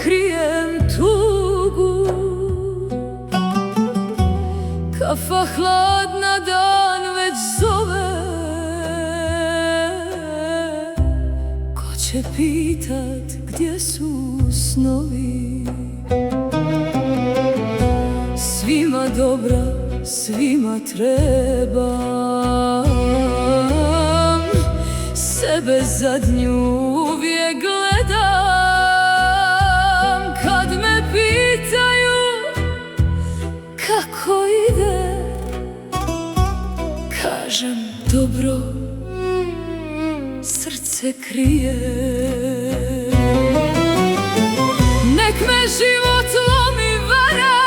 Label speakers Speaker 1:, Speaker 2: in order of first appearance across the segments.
Speaker 1: krijem tugu. Kafa hladna, dan već zove. Ko će pitat gdje su snovi? Svima dobra, svima trebam. Sebe zadnju uvijek gledam. Kad me pitaju kako ide, kažem dobro, srce krije. Nek me život lomi, vara,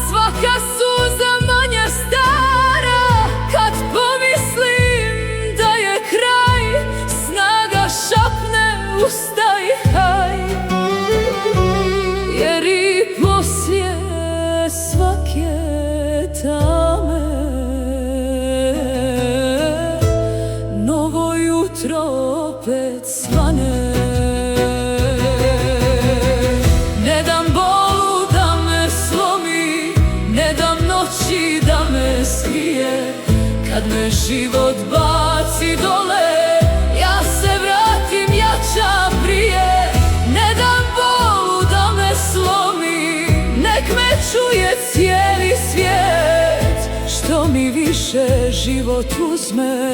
Speaker 1: svaka suza manja stara. Kad pomislim da je kraj, snaga šapne ustaj, haj. Jer i poslije svake tame novo jutro opet svane. Ne dam bolu da me slomi, ne dam noći da me skrije. Kad me život baci dole, ja se vratim jača prije. Ne dam bolu da me slomi, nek me čuje cijeli svijet. Što mi više život uzme,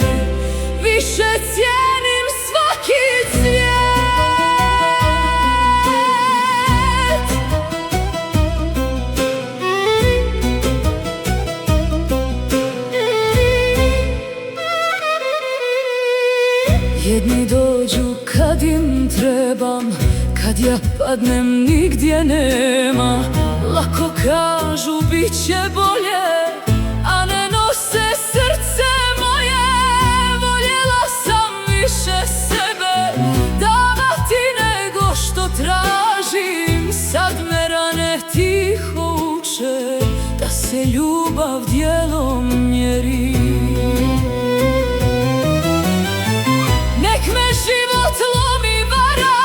Speaker 1: više cijenim svaki cvijet. Jedni dođu kad im trebam, kad ja padnem nigdje nema. Lako kažu bit će bolje, a ne nose srce moje. Voljela sam više sebe davati nego što tražim. Sad me rane tiho uče da se ljubav djelom mjeri. Nek me život lomi, vara,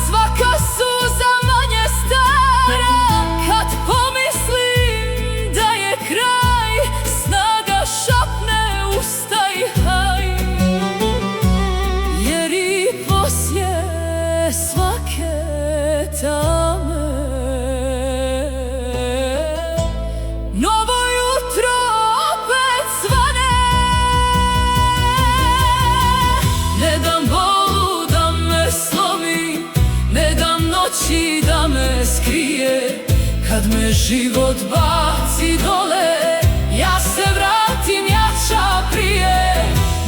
Speaker 1: svaka suza manje stara. Kad pomislim da je kraj, snaga šapne ustaj, haj. Jer i poslije svake tame novo jutro opet svane. Ne dam bolu da me slomi, ne dam noći da me skrije. Kad me život baci dole, ja se vratim jača prije.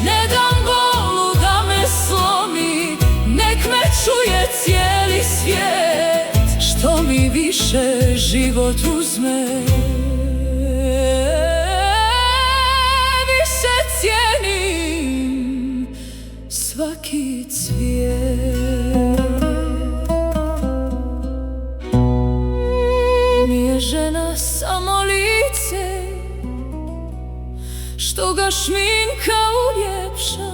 Speaker 1: Ne dam bolu da me slomi, nek me čuje cijeli svijet. Što mi više život uzme, više cijenim svaki cvijet. Nije žena samo lice što ga šminka uljepša.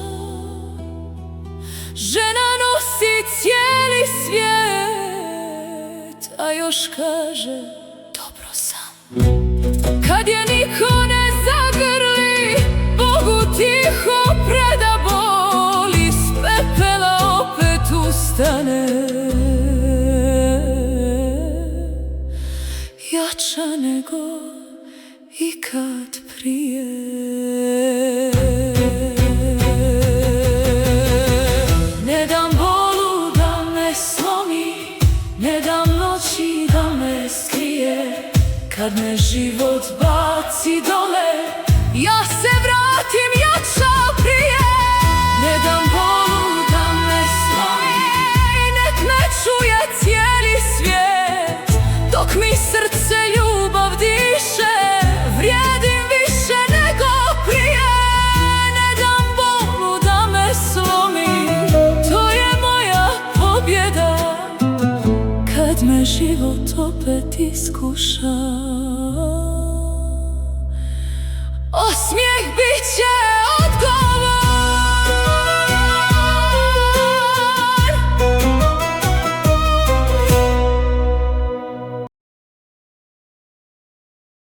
Speaker 1: Žena nosi cijeli svijet, a još kaže dobro sam. Kad je niko ne zagrli, Bogu tiho preda bol. Iz pepela opet ustane, jača nego ikad prije. Ne dam bolu da me slomi, ne dam noći da me skrije. Kad me život baci dole, ja se vratim jača prije. Ne dam bolu da me slomi, nek me čuje cijeli svijet. Dok mi srce ljubav diše, vrijedim više nego prije. Ne dam bolu da me slomi, to je moja pobjeda. Kad me život opet iskuša.